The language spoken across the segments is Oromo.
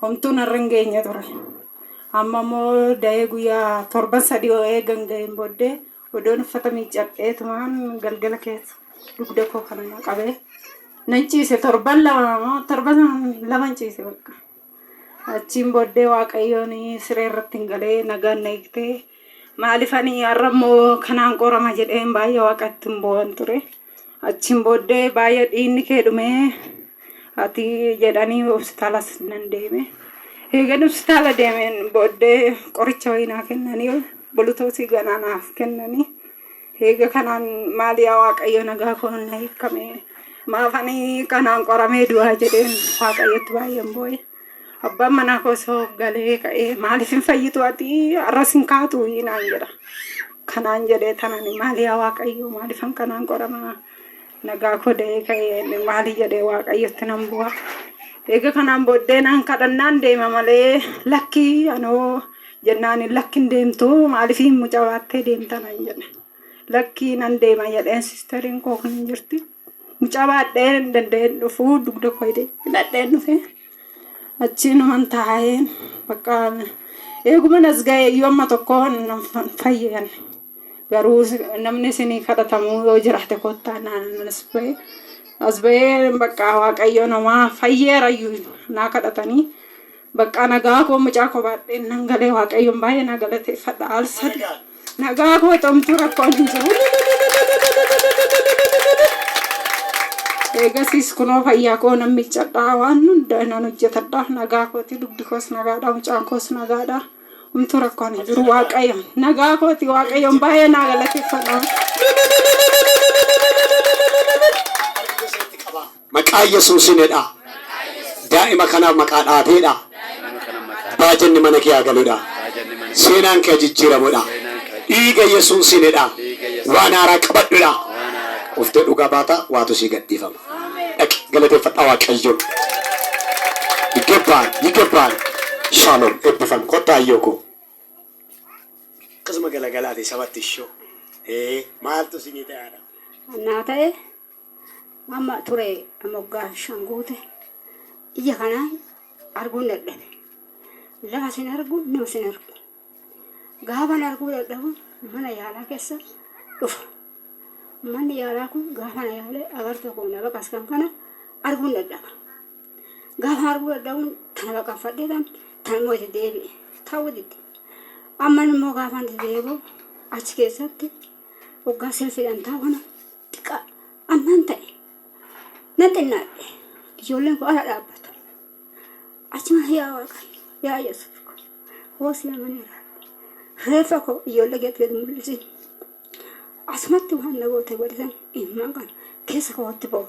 homtuun har'an geenye ture. Amma immoo da'ee guyyaa torban sadii eegan ga'een booddee odoon uffata miiccadheetumaan galgala keessa dugda koo kana qabee nan ciise torban lama ciise bakka. Achiin booddee waaqayyoon siree irratti hin galee nagaan na eegtee maalifanii har'a immoo kanaan qorama jedheen baay'ee waaqatti hin bo'an ture. Achiin booddee baay'ee dhiinni kee dhumee ati jedhanii hospitaalas nan deeme. Eegan hospitaala deemeen booddee qoricha wayinaa kennanii bulutoosii ganaanaaf kennanii. Eega kanaan maaliyaa waaqayyo nagaa koo na hiikame maafanii kanaan qoramee du'aa jedheen waaqayyotti baay'een boo'e. Abbaan manaa koo soo galee ka'ee maaliif hin fayyitu ati arras hin kaatu naan jedha. Kanaan jedhee tanani maaliyaa waaqayyo maalifan kanaan qoramaa nagaa koo da'ee ka'ee maali jedhee waaqayyotti nan bu'a. Eega kanaan booddee naan kadhannaan deema malee lakkii anoo jennaan lakkiin deemtu maaliif hin mucawaattee deemta naan jedhe. Lakkii nan deema jedheen sisteriin koo kan jirti. Mucawaadhee danda'een dhufuu dugda koo hidhadheen dhufe. Achiinuman taa'een bakka eeguma nas ga'e yooma tokkoon fayyan. Garuu namni isinii kadhatamuu yoo jiraate kottaa naan as ba'ee bakka waaqayyo namaa fayyeerayyuu naa kadhatanii bakka nagaa koo mucaa koo baadheen nan galee waaqayyoon baay'ee na galateeffadha al sadi nagaa koo xomtuu rakkoon hin jiru. Eegasiis kunoo fayyaa koo nan miccadhaa waan hunda nan hojjetadha nagaa kooti dugdi koos nagaadha mucaan koos nagaadha humtuu rakkoon hin jiru waaqayyoon nagaa kooti waaqayyoon baay'ee naa galateeffadha. Maqaa Yesuusinidha. Daa'ima kanaaf maqaa dhaateedha. Baajanni mana kee galuudha. Seenaan kee jijjiiramudha. Dhiiga Yesuusinidha. Waan haaraa qabadhuudha. Uftee dhugaa baata waatu sii gadhiifama. Dhaqi galateeffadhaa waaqayyo. Yigabbaan. Shalom eebbifame kottaa ayyoo. Akkasuma galagalaati sabatti ishoo. Maaltu sinii ta'aadha? Naa ta'e amma ture moggaa shanguute ija kanaan arguun dadhabe. Lafa sin argu nama sin argu. Gaafan arguu dadhabu mana yaalaa keessa dhufa. Manni yaalaa kun gaafa na yaalee agartuu kun na baqas kan kana arguun dadhaba. Gaafa arguu dadhabuun tana baqaffadheedhaan tana immoo itti deebi'e ta'uu didde. Amma immoo gaafan itti deebi'u achi keessatti waggaa selfiidhaan taa'u kana xiqqaa amman ta'e. Nan xinnaadhe ijoolleen koo ala dhaabbatu. Achuma yaa waaqayyo yaa Yesuus koo hoosii amaneera. Reeffa koo ijoollee gad mul'isin. Asumatti waan na goote godhisan immaan kana keessa kootti bo'u.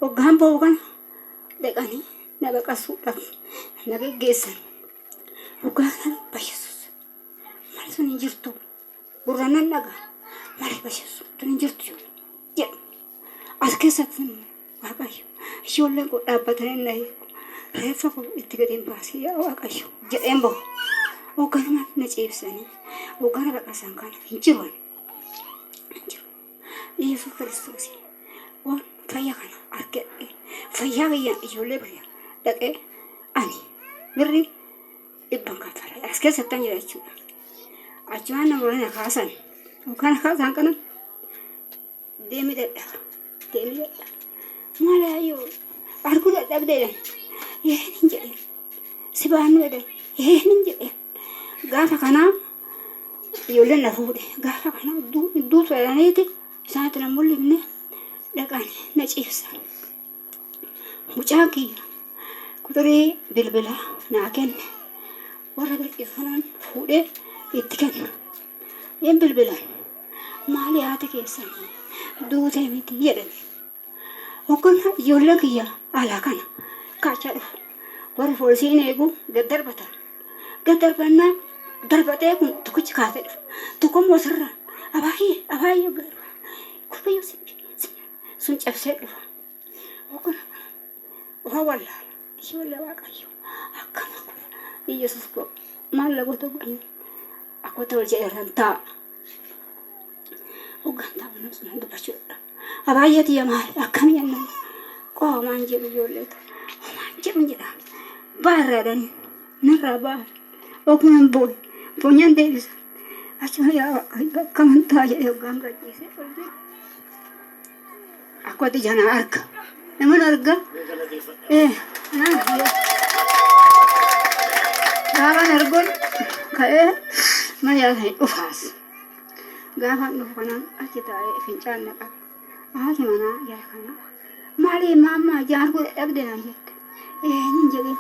Waggaan bo'u kana dhaqanii na baqasuudhaaf na geggeessan. Waggaa kana Yesuus mali sun hin jirtu gurra nan dhagaa mali Yesuus tun hin jirtu jedhu. As keessatti waaqayyo ijoolleen koo dhaabbatanii na eegu reeffa koo itti gadi hin baasii yaa waaqayyo jedheen bo'u. Wagganumaan na ciibsanii waggaa baqasan kana hin jiru. Yesus Kristus waan fayyaa kana argadhe fayyaa gayyaan ijoollee biyya dhaqee ani birri dhibban kaffala as keessatti jira jechuudha. Achumaan namoonni na kaasan kana kana deemee dadhaba maal ayyoo arguu dadhabdeedhaan hin jedheen si baannuudhaan hin jedheen gaafa kanaa ijoolleen na fuudhe gaafa kanaa iddoo tu'aniiti. Saat na mul'ifne dhaqanii na ciibsan. Mucaan kiyya kuturee bilbilaa naa kenne warra bilbilaan fuudhee itti kenna. Een bilbilaan maali haati keessan duutee miti jedhan. Hoggana ijoollee kiyya alaa kana kaachaa dhufu. Warri poolisiin eegu gad darbatan. Gad darbannaa darbatee kun tokkichi kaatee dhufu. Tokkommoo sirraan abaayee gara. Kubayyo sun cabsee dhufa. Hoggana ofa wallaala. Ijoollee waaqayyo akkana kun Yesuus koo maal lagoota godhan akkota wal jedhan ta'a. Hoggantaa mana sun dubbachuudha. Abaayyeeti maali akkami jennan qoomaan jedhu ijoolleetu. Homaan jedhu jedha. barraadhanii narraa bahan okuman boo'e funyaan deebisa achuma yaa waaqayyo akka amantaa jedhee hoggaan gadhiisee akkoti janaa arga naman arga gaaban argon ka'ee mayaa ta'e dhufaas gaafan dhufu kanaan achi taa'ee fincaan naqa haati manaa yaa kana maalii maammaa jaaruu dhabde naan jette hin jedhin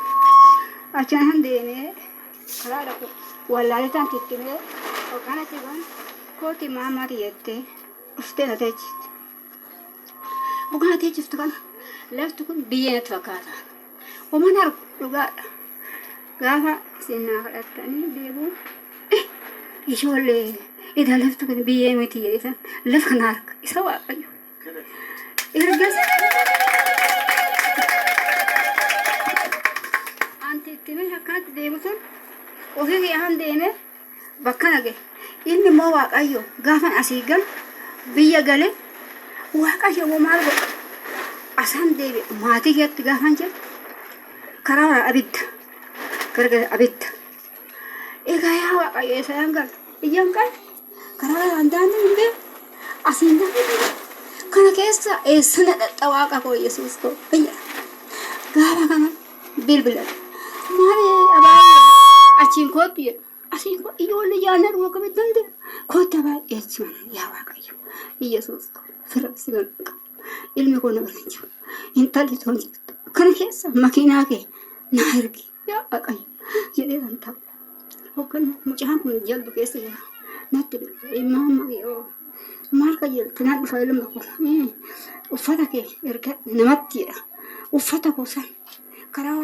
achaan deemee karaa dhaqu wallaaletaan tittimee hogganatti ban kooti maammaati jettee dhuftee na teechiste hoggan teechiftu kana lafti kun biyyeenatti fakkaata homan argu dhugaadha gaafa sinnaa fudhattanii deebuu ijoollee idaa lafti kun biyyee miti jedhisan lafa kana arga isa waaqayyo ergas anti ittime akkanatti deemu sun ofii kiyaan deeme bakka nage inni immoo waaqayyo gaafan asii gal biyya gale waaqayyo maal godha asaan deebi maatii keetti gaafan jedhu karaa wara abidda gargara abidda egaa yaa waaqayyo isaan gal iyyan gal karaa wara handaanni hin beeku asiin daandii kana keessa eessana dhaxxa waaqa koo yesuus koo biyya gaafa kana bilbilan maali abaayee achiin kootti jedhu asiin koo ijoollee jaanna dhugaa qabatti dande kootti abaayee eessuma yaa waaqayyo yesuus koo fira sigan ilmi koo na baran jiru intalli toon jirtu kana keessa makiinaa kee naa ergi yaa waaqayyo jedhee kan ta'u hoggan mucaan kun jalbu keessa jira natti imamma yoo maal ka jirtu naan dhufa ilma koo uffata kee erga namatti jedha uffata koo san karaa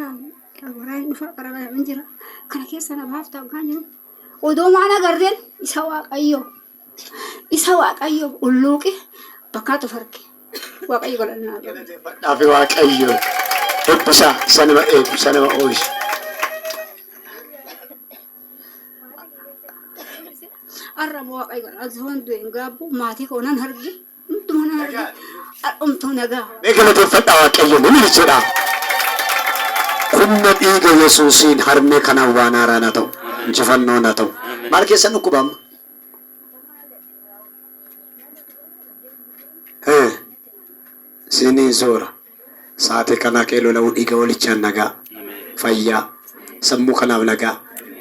waraan dhufa karaa hin jira kana keessa na baaftaa kan jiru odoo maana gardeen isa waaqayyo ulluuqe bakkaatu farke waaqayyo godhannaa dhaafi waaqayyo eebbisa sanuma eebbu sanuma ooyisu arrabu waaqayyo azuun du'een gaabbu maatii koo nan argi hunduma nan argi dhumtuu nagaa beekamateeffadha waaqayyo nini jedha humna dhiiga yesuusiin harmee kana waan haaraan haa ta'u injifannoon haa ta'u maal keessan dhukkubama sinii zoora saate kanaa kee lola'uu dhiiga walichaan nagaa fayyaa sammuu kanaaf nagaa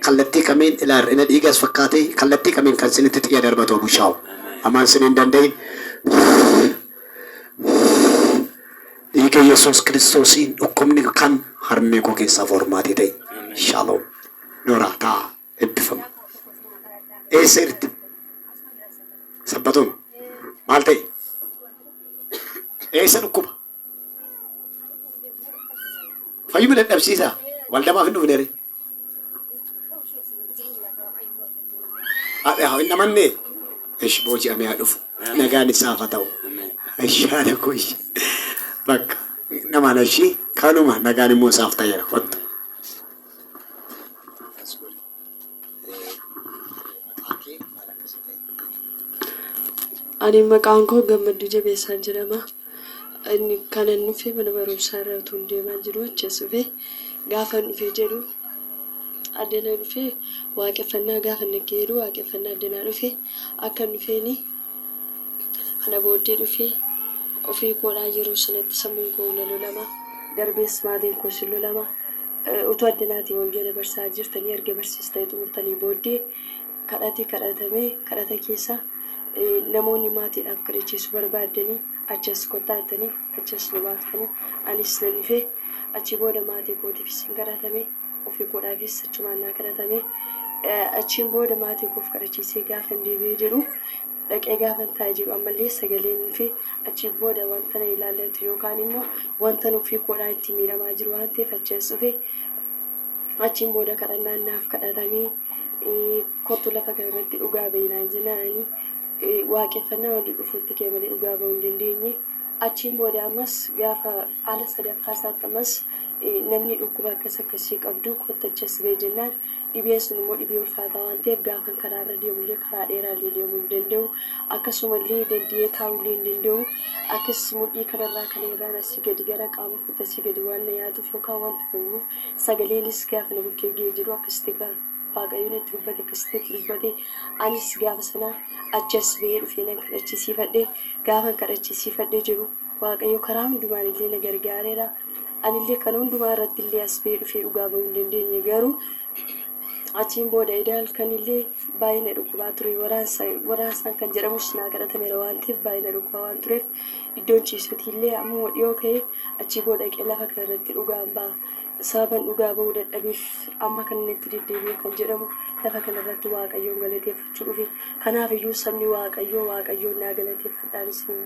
kallattii kamiin ilaarina dhiigas fakkaatee kallattii kamiin kan sinitti xiyya darbatu bushaa'u amaan siniin danda'in dhiiga yesuus kiristoosiin dhukkubni kan harmee koo keessaa formaatii ta'e shaaloom noraa ta'a eebbifama eessa irti sabbatuun maal ta'e eessa dhukkuba fayyuma dadhabsiisaa waldamaaf hin dhufne hin namanne ish booji'amee haa dhufu nagaan isaaf haa ta'u ashaana koo ishee bakka namaan ishee kanuma nagaan immoo isaaf ta'eera wattu ani maqaan koo Gammadduu Jabeessaa jedhama. Inni kanan dhufee mana barumsaa irraa utuu deemaa jiru achas dhufee gaafa dhufee jedhu addana dhufee waaqeffannaa gaafa naggeeru waaqeffannaa addanaa dhufee akka dhufeeni kana booddee dhufee ofii koodhaa yeroo sanatti sammuun koo lolama darbees maatiin koo lolama utuu addanaatii wangeela barsaa jirtanii erga barsiistanii xumurtanii booddee kadhatamee kadhata keessa namoonni maatiidhaaf kadhachiisu barbaadanii achas kottaatanii achas nu baaftanii anis nan dhufee achi booda maatii kootiifis hin kadhatame ofii koodhaafis achumaan naa kadhatame achiin booda maatii koof kadhachiisee gaafa deebi'ee jedhu dhaqee gaafa taa'ee jedhu ammallee sagaleen dhufee achiin booda wanta na ilaallatu yookaan immoo wanta ofii koodhaa itti miidhamaa jiru waan ta'eef achas dhufee achiin booda kadhannaan naaf kadhatamee kottu lafa kanarratti dhugaa beeynaan jennaan waaqeffannaa wanti dhufuutti kee malee dhugaa bahuu hin dandeenye achiin booda ammas gaafa ala sadaffaa isaatti ammas namni dhukkuba akkasii qabdu kottachas bee jennaan dhibeen sun immoo dhibee ulfaataa waan ta'eef gaafa karaarra deemullee karaa dheeraallee deemuu hin danda'u akkasumallee dandiyee taa'ullee hin danda'u akkas mudhii kanarraa kan irraan asii gadi gara qaama kottasii gadi waan na yaatuuf yookaan wanta fayyuuf sagaleenis gaafa na bukkee ga'ee jiru akkasitti waaqayyoon itti dubbate akkasitti dubbate anis gaafa sana achas bee dhufee nan kadhachiisifadhe gaafa kadhachiisifadhe jiru waaqayyo karaa hundumaan illee na gargaareera. Anillee kan hundumaa irratti illee as ba'ee dhufee dhugaa bahuu hin dandeenye garuu achiin booda idaal kan illee baay'ina dhukkubaa ture waraansaan kan jedhamus naa kadhatameera waan ta'eef baay'ina dhukkubaa waan tureef iddoon ciisuutii illee ammoo dhiyoo ka'ee achii booda qee lafa kana irratti dhugaan ba'a sababan dhugaa bahuu dadhabeef amma kan inni itti deddeebi'e kan jedhamu lafa kana irratti waaqayyoon galateeffachuu dhufe kanaaf iyyuu sabni waaqayyoon naa galateeffadhaan isin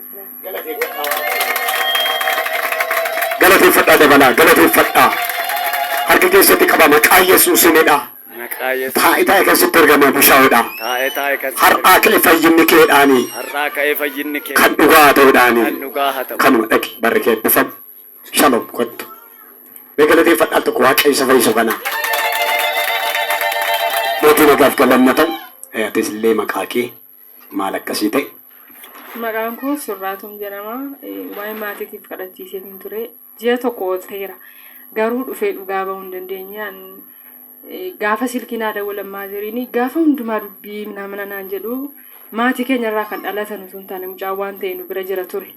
galateeffadhaa dabalaa galateeffadhaa harka keessatti qaba maqaa Yesuusinidha. Taa'ee keessatti argama bushaa'uudha. Har'aa ka'ee fayyinni keedhaani. Kan dhugaa ta'uudhaani. Kanuma dhaqi barri kee dhufan. Shalom kottu. Mee galateeffadhaa tokko waaqayyo isa fayyisu kana. Mootii nagaaf galanna ta'u. Atis illee maqaa kee maal akkasii ta'e. Maqaan koo Surraatuun jedhama. Waa'ee maatiitiif kadhachiisee hin ture. Ji'a tokko ol ta'eera. Garuu dhufee dhugaa bahuu hin dandeenye. Gaafa silkiinaa dawwalammaa jiriini gaafa hundumaa dubbii namana naan jedhu maatii keenyarraa kan dhalatan osoo hin taane mucaa waan ta'e nu bira jira ture.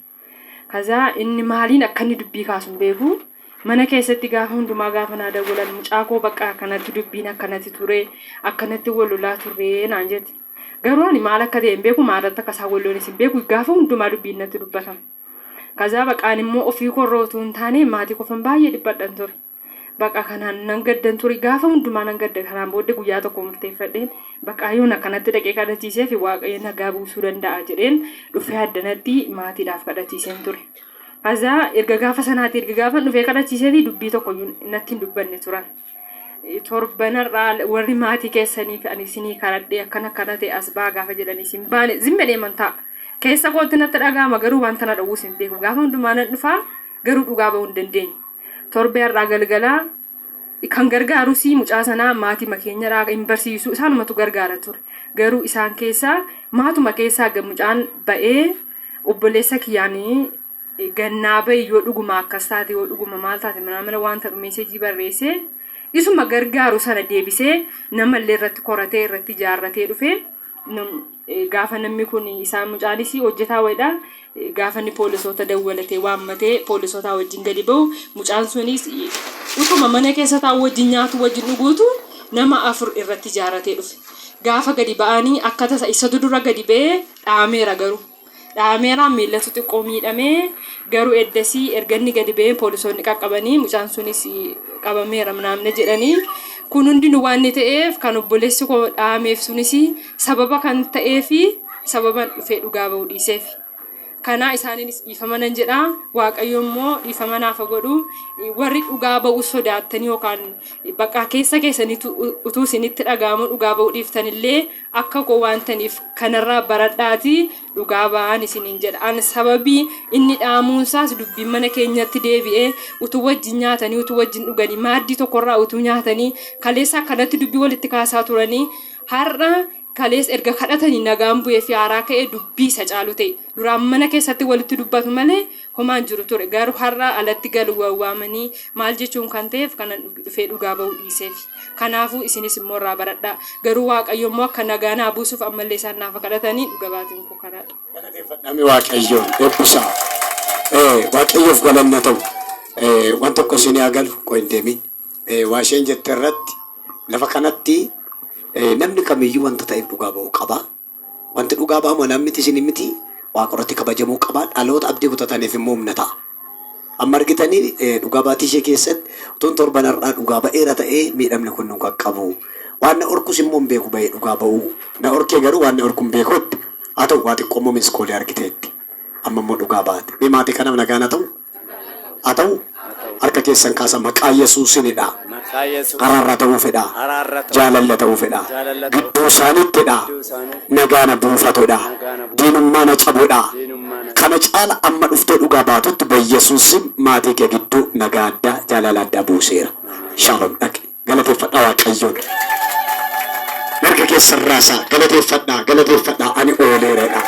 Kazaa inni maaliin akka inni dubbii kaasu hin beeku. Mana keessatti gaafa hundumaa gaafa naa dawwalan mucaa koo bakka akkanatti dubbiin akkanatti ture akkanatti wal lolaa turre naan jette. Garuu ani maal akka ta'e hin beeku maalirratti akka isaan wal lolaniis hin beeku gaafa hundumaa dubbiin natti dubbatama. Kazaa baqaan immoo ofii korroo osoo hin taane maatii qofan baay'ee dhiphadhan ture. Bakka kanaan nan gaddan ture gaafa hundumaa nan gadda kanaan booddee guyyaa tokko murteeffadheen baqaayoon akkanatti dhaqee kadhachiisee fi waaqayyo nagaa buusuu danda'a jedheen dhufee addanatti maatiidhaaf kadhachiiseen ture. Kazaa erga gaafa sanaatti erga gaafa dhufee kadhachiisee dubbii tokko natti hin dubbanne turan. Torbanarraa warri maatii keessanii fi ani isinii kadhadhee akkana ta'e as baa gaafa jedhanii isin baane zimmedhee mantaa keessa kootti natti dhaga'ama garuu wanta na dhawuus hin beeku gaafa hundumaa nan dhufaa garuu dhugaa bahuu hin dandeenye. Torbeerraa galgalaa kan gargaarus mucaa sanaa maatii makeenyarraa hin barsiisu isaanumatu gargaara ture. Garuu isaan keessaa maatuma keessaa mucaan ba'ee obboleessa kiyyaanii gannaa ba'e yoo dhuguma akkas taate yoo dhuguma maal taate mana wanta meeseejii barreessee isuma gargaaru sana deebisee namallee irratti koratee irratti ijaarratee dhufee gaafa namni kun isaan mucaanis hojjetaa wayiidha. Gaafa inni poolisoota dawwalatee waammatee poolisoota wajjin gadi ba'u mucaan sunis utuma mana keessa taa'u wajjin nyaatu wajjin dhuguutu nama 4 irratti ijaarratee dhufe. Gaafa gadi ba'anii akka tasa isatu dura gadi ba'ee dhaameera garuu. Dhaameera miillatu xiqqoo miidhamee garuu eddasii erga inni gadi ba'ee poolisoonni qaqqabanii mucaan sunis qabameera naamne jedhanii kun hundi nu waan ta'eef kan obboleessi koo dhaameef sunis sababa kan ta'eef sababan dhufee dhugaa bahuu dhiiseef. Kana isaaniinis dhiifamanan jedha waaqayyo immoo dhiifamanaaf godhu warri dhugaa bahuu sodaatanii yookaan bakka keessanii utuu isinitti dhaga'amu dhugaa bahuu dhiiftanillee akka koo waan taniif kanarraa baradhaati dhugaa bahan isiniin jedha. An sababii inni dhaamuunsaas dubbiin mana keenyatti deebi'ee utuu wajjin nyaatanii utuu wajjin dhuganii maaddii tokkorraa utuu nyaatanii kaleessa akkanatti dubbii walitti kaasaa turanii har'a kalees erga kadhatanii nagaan bu'ee fi haaraa ka'ee dubbii isa caalu ta'e duraan mana keessatti walitti dubbatu malee homaan jiru ture garuu har'a alatti galu waamanii maal jechuun kan ta'eef kana dhufee dhugaa bahuu dhiiseef kanaafuu isinis immoo irraa baradhaa garuu waaqayyo immoo akka nagaa naa buusuuf ammallee isaan naaf kadhatanii dhuga baatiin koo kanaadha. Galateeffadhaami waaqayyoon eebbisaa waaqayyoof galanna ta'u waan tokko isinii agalu qo'in deemin waa isheen jette irratti lafa kanatti namni kamiyyuu wanta ta'eef dhugaa bahuu qaba. Wanti dhugaa bahamu namni isin miti waaqarratti kabajamuu qaba. Dhaloota abdii kutataniif immoo humna ta'a. Amma argitanii dhugaa baatii ishee keessatti utuun torbanarraa dhugaa ba'eera ta'ee miidhamni kun nu qaqqabu. Waan na orkus immoo hin beeku bahee dhugaa bahuu. Na orkee garuu waan na orku hin beekutti haa ta'u waa xiqqoo immoo miskoolee argiteetti. Amma immoo dhugaa baate. Mee maatii kanaaf nagaan haa ta'u? Haa ta'u? Harka keessan kaasa maqaa Yesuusinidha. Araarraa ta'uu fedha. Jaalalla ta'uu fedha. Gidduu isaaniittidha. Nagaana buufatudha. Diinummaa na cabudha. kana caala amma dhuftee dhugaa baatutti biyyesuusin maatii kee gidduu nagaa addaa jaalala addaa buuseera. Shalom dhaqe galateeffadhaa Waaqayyoon. Marga keessan raasaa galateeffadhaa ani ooleeradha.